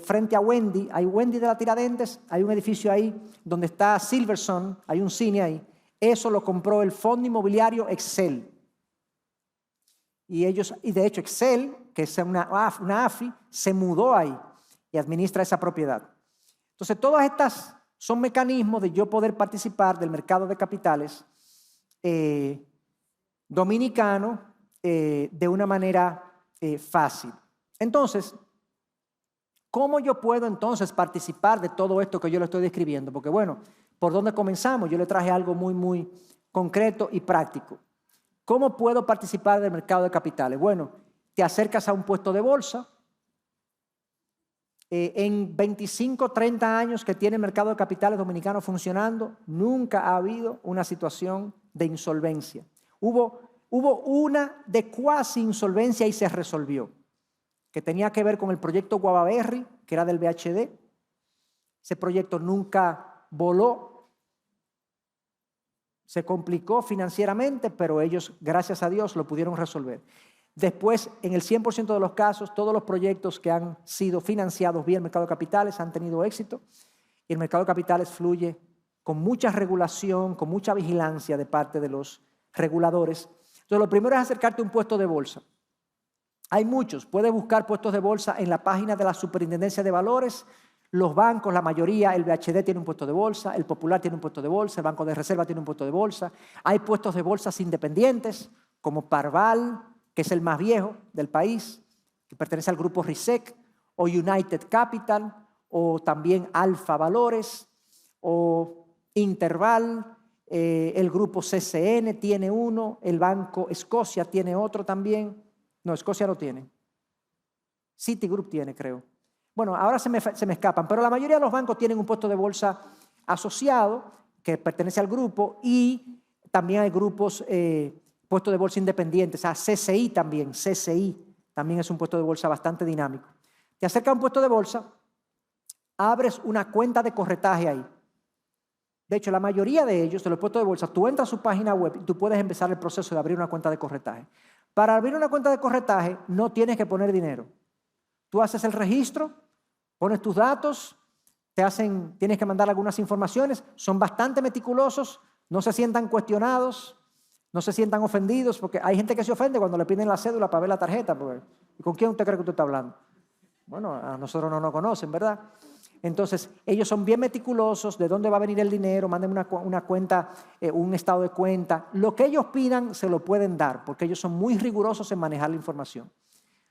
frente a Wendy, hay Wendy de la Tiradentes, hay un edificio ahí donde está Silverson, hay un cine ahí. Eso lo compró el fondo inmobiliario Excel. Y de hecho Excel, que es una AFI, se mudó ahí y administra esa propiedad. Entonces, todas estas son mecanismos de yo poder participar del mercado de capitales dominicano de una manera fácil. Entonces, ¿cómo yo puedo entonces participar de todo esto que yo le estoy describiendo? Porque bueno, ¿por dónde comenzamos? Yo le traje algo muy, muy concreto y práctico. ¿Cómo puedo participar del mercado de capitales? Bueno, te acercas a un puesto de bolsa. En 25, 30 años que tiene el mercado de capitales dominicano funcionando, nunca ha habido una situación de insolvencia. Hubo una de cuasi insolvencia y se resolvió, que tenía que ver con el proyecto Guavaberry, que era del BHD. Ese proyecto nunca voló, se complicó financieramente, pero ellos, gracias a Dios, lo pudieron resolver. Después, en el 100% de los casos, todos los proyectos que han sido financiados vía el mercado de capitales han tenido éxito, y el mercado de capitales fluye con mucha regulación, con mucha vigilancia de parte de los reguladores. Entonces, lo primero es acercarte a un puesto de bolsa. Hay muchos. Puedes buscar puestos de bolsa en la página de la Superintendencia de Valores. Los bancos, la mayoría, el BHD tiene un puesto de bolsa, el Popular tiene un puesto de bolsa, el Banco de Reserva tiene un puesto de bolsa. Hay puestos de bolsas independientes, como Parval, que es el más viejo del país, que pertenece al grupo RISEC, o United Capital, o también Alfa Valores, o Interval. El grupo CCN tiene uno, el Banco Escocia tiene otro también. No, Escocia no tiene. Citigroup tiene, creo. Bueno, ahora se me escapan, pero la mayoría de los bancos tienen un puesto de bolsa asociado que pertenece al grupo, y también hay grupos, puestos de bolsa independientes. CCI también es un puesto de bolsa bastante dinámico. Te acercas a un puesto de bolsa, abres una cuenta de corretaje ahí. De hecho, la mayoría de ellos, de los puestos de bolsa, tú entras a su página web y tú puedes empezar el proceso de abrir una cuenta de corretaje. Para abrir una cuenta de corretaje no tienes que poner dinero. Tú haces el registro, pones tus datos, tienes que mandar algunas informaciones, son bastante meticulosos, no se sientan cuestionados, no se sientan ofendidos, porque hay gente que se ofende cuando le piden la cédula para ver la tarjeta. ¿Y con quién usted cree que usted está hablando? Bueno, a nosotros no nos conocen, ¿verdad? Entonces, ellos son bien meticulosos, de dónde va a venir el dinero, mándenme una cuenta, un estado de cuenta. Lo que ellos pidan se lo pueden dar, porque ellos son muy rigurosos en manejar la información.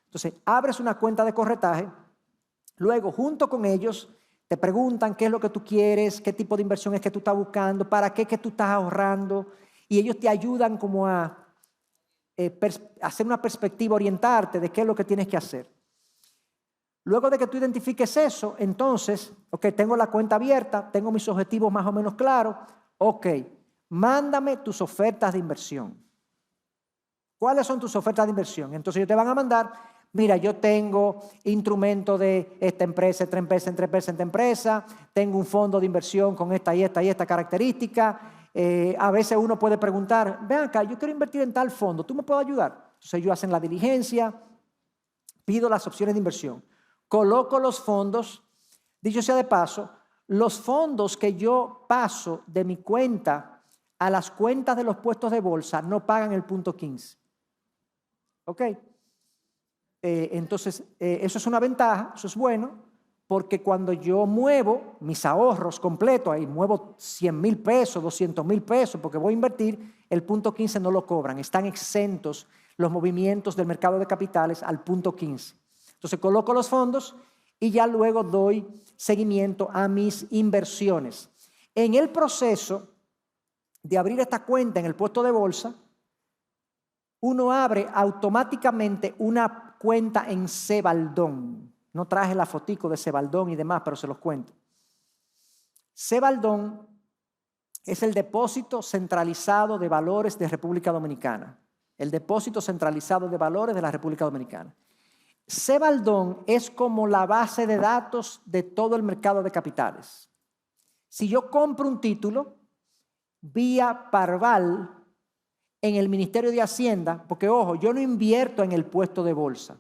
Entonces, abres una cuenta de corretaje, luego junto con ellos te preguntan qué es lo que tú quieres, qué tipo de inversión es que tú estás buscando, para qué que tú estás ahorrando, y ellos te ayudan como a hacer una perspectiva, orientarte de qué es lo que tienes que hacer. Luego de que tú identifiques eso, entonces, ok, tengo la cuenta abierta, tengo mis objetivos más o menos claros, ok, mándame tus ofertas de inversión. ¿Cuáles son tus ofertas de inversión? Entonces ellos te van a mandar Mira, yo tengo instrumento de esta empresa, esta empresa, tengo un fondo de inversión con esta y esta característica. A veces uno puede preguntar, ven acá, yo quiero invertir en tal fondo, ¿tú me puedes ayudar? Entonces ellos hacen la diligencia, pido las opciones de inversión, coloco los fondos. Dicho sea de paso, los fondos que yo paso de mi cuenta a las cuentas de los puestos de bolsa no pagan el punto 15. ¿Ok? Entonces, eso es una ventaja, eso es bueno, porque cuando yo muevo mis ahorros completos, ahí muevo 100,000 pesos, 200,000 pesos, porque voy a invertir, el punto 15 no lo cobran, están exentos los movimientos del mercado de capitales al punto 15. Entonces, coloco los fondos y ya luego doy seguimiento a mis inversiones. En el proceso de abrir esta cuenta en el puesto de bolsa, uno abre automáticamente una cuenta en Cebaldón. No traje la fotico de Cebaldón y demás, pero se los cuento. Cebaldón es el depósito centralizado de valores de República Dominicana. El depósito centralizado de valores de la República Dominicana. Cebaldón es como la base de datos de todo el mercado de capitales. Si yo compro un título vía Parval en el Ministerio de Hacienda, porque ojo, yo no invierto en el puesto de bolsa.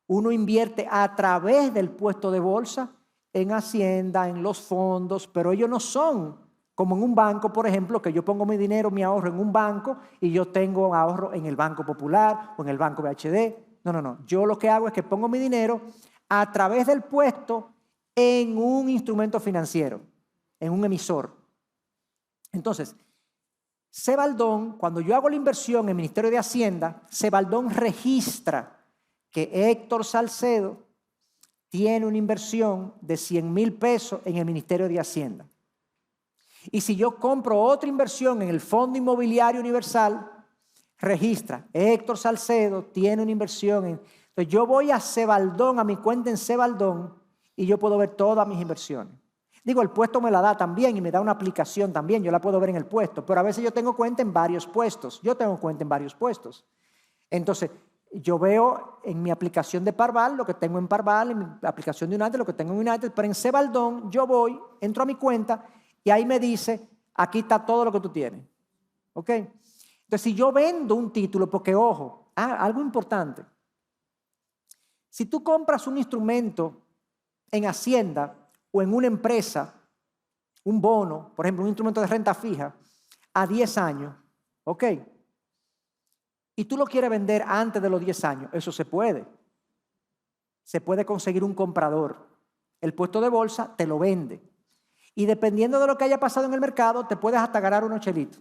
Uno invierte a través del puesto de bolsa en Hacienda, en los fondos, pero ellos no son como en un banco, por ejemplo, que yo pongo mi dinero, mi ahorro en un banco y yo tengo ahorro en el Banco Popular o en el Banco BHD. No. Yo lo que hago es que pongo mi dinero a través del puesto en un instrumento financiero, en un emisor. Entonces, Cebaldón, cuando yo hago la inversión en el Ministerio de Hacienda, Cebaldón registra que Héctor Salcedo tiene una inversión de 100,000 pesos en el Ministerio de Hacienda. Y si yo compro otra inversión en el Fondo Inmobiliario Universal, registra Héctor Salcedo tiene una inversión en... Entonces yo voy a Cebaldón, a mi cuenta en Cebaldón, y yo puedo ver todas mis inversiones. Digo, el puesto me la da también y me da una aplicación también, yo la puedo ver en el puesto, pero a veces yo tengo cuenta en varios puestos, Entonces, yo veo en mi aplicación de Parval lo que tengo en Parval, en mi aplicación de United lo que tengo en United, pero en Cebaldón yo voy, entro a mi cuenta y ahí me dice, aquí está todo lo que tú tienes. ¿Ok? Entonces, si yo vendo un título, porque ojo, algo importante, si tú compras un instrumento en Hacienda o en una empresa, un bono, por ejemplo, un instrumento de renta fija, a 10 años, ¿ok? Y tú lo quieres vender antes de los 10 años, eso se puede. Se puede conseguir un comprador. El puesto de bolsa te lo vende. Y dependiendo de lo que haya pasado en el mercado, te puedes hasta ganar unos chelitos.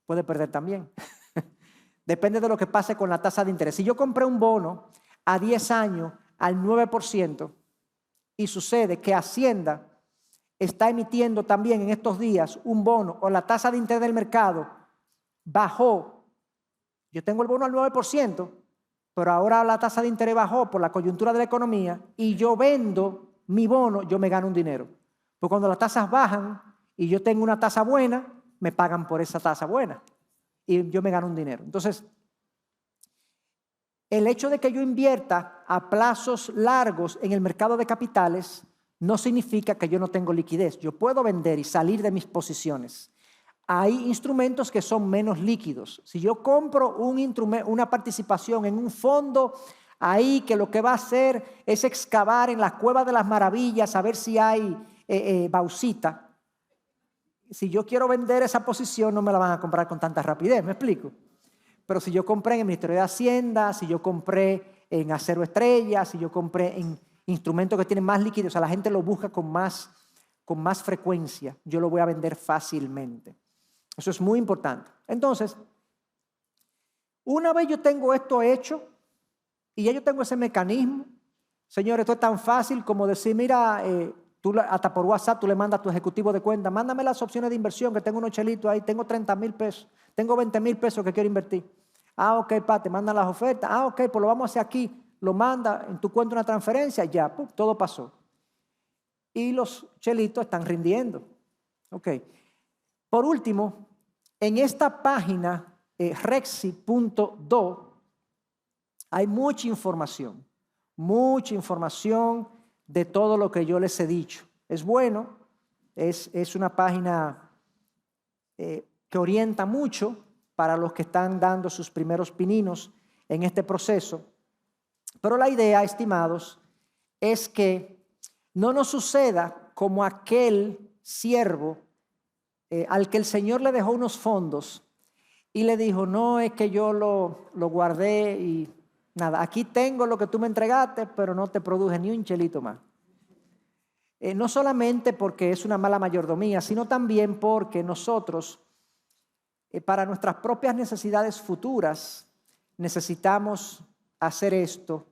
Puedes perder también. Depende de lo que pase con la tasa de interés. Si yo compré un bono a 10 años al 9%, y sucede que Hacienda está emitiendo también en estos días un bono o la tasa de interés del mercado bajó. Yo tengo el bono al 9%, pero ahora la tasa de interés bajó por la coyuntura de la economía y yo vendo mi bono, yo me gano un dinero. Porque cuando las tasas bajan y yo tengo una tasa buena, me pagan por esa tasa buena y yo me gano un dinero. Entonces, el hecho de que yo invierta a plazos largos en el mercado de capitales no significa que yo no tengo liquidez. Yo puedo vender y salir de mis posiciones. Hay instrumentos que son menos líquidos. Si yo compro una participación en un fondo ahí que lo que va a hacer es excavar en las cuevas de las maravillas a ver si hay bauxita, si yo quiero vender esa posición no me la van a comprar con tanta rapidez, ¿me explico? Pero si yo compré en el Ministerio de Hacienda, si yo compré en Acero Estrella, si yo compré en instrumentos que tienen más liquidez, o sea, la gente lo busca con más frecuencia, yo lo voy a vender fácilmente. Eso es muy importante. Entonces, una vez yo tengo esto hecho y ya yo tengo ese mecanismo, señores, esto es tan fácil como decir, mira, tú hasta por WhatsApp tú le mandas a tu ejecutivo de cuenta, mándame las opciones de inversión, que tengo unos chelitos ahí, tengo 30,000 pesos, tengo 20,000 pesos que quiero invertir. Ok, te mandan las ofertas. Ok, pues lo vamos a hacer aquí. Lo manda en tu cuenta una transferencia, ya, todo pasó. Y los chelitos están rindiendo. Ok. Por último, en esta página, rexi.do, Hay mucha información de todo lo que yo les he dicho. Es bueno, es una página que orienta mucho para los que están dando sus primeros pininos en este proceso. Pero la idea, estimados, es que no nos suceda como aquel siervo al que el Señor le dejó unos fondos y le dijo, no, es que yo lo guardé y nada, aquí tengo lo que tú me entregaste, pero no te produje ni un chelito más. No solamente porque es una mala mayordomía, sino también porque nosotros, para nuestras propias necesidades futuras, necesitamos hacer esto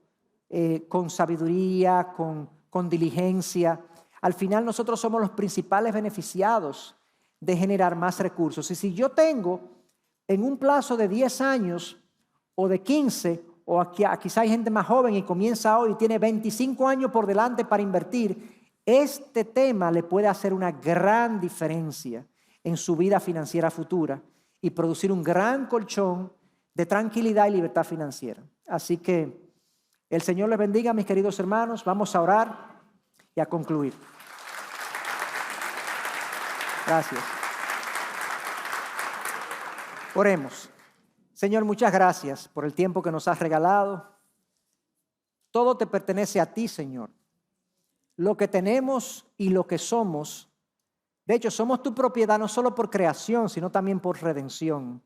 con sabiduría, con diligencia. Al final nosotros somos los principales beneficiados de generar más recursos. Y si yo tengo en un plazo de 10 años o de 15, o quizá hay gente más joven y comienza hoy y tiene 25 años por delante para invertir, este tema le puede hacer una gran diferencia en su vida financiera futura y producir un gran colchón de tranquilidad y libertad financiera. Así que el Señor les bendiga, mis queridos hermanos. Vamos a orar y a concluir. Gracias. Oremos. Señor, muchas gracias por el tiempo que nos has regalado. Todo te pertenece a ti, Señor. Lo que tenemos y lo que somos, de hecho, somos tu propiedad no solo por creación, sino también por redención.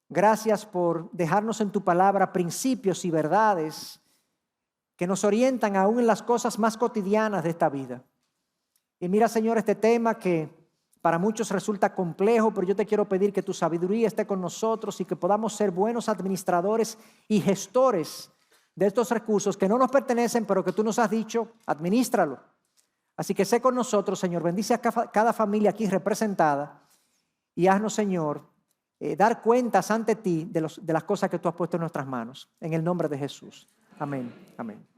Gracias por dejarnos en tu palabra principios y verdades que nos orientan aún en las cosas más cotidianas de esta vida. Y mira, Señor, este tema que para muchos resulta complejo, pero yo te quiero pedir que tu sabiduría esté con nosotros y que podamos ser buenos administradores y gestores de estos recursos que no nos pertenecen, pero que tú nos has dicho, adminístralo. Así que sé con nosotros, Señor, bendice a cada familia aquí representada y haznos, Señor, dar cuentas ante ti de las cosas que tú has puesto en nuestras manos. En el nombre de Jesús. Amén. Amén.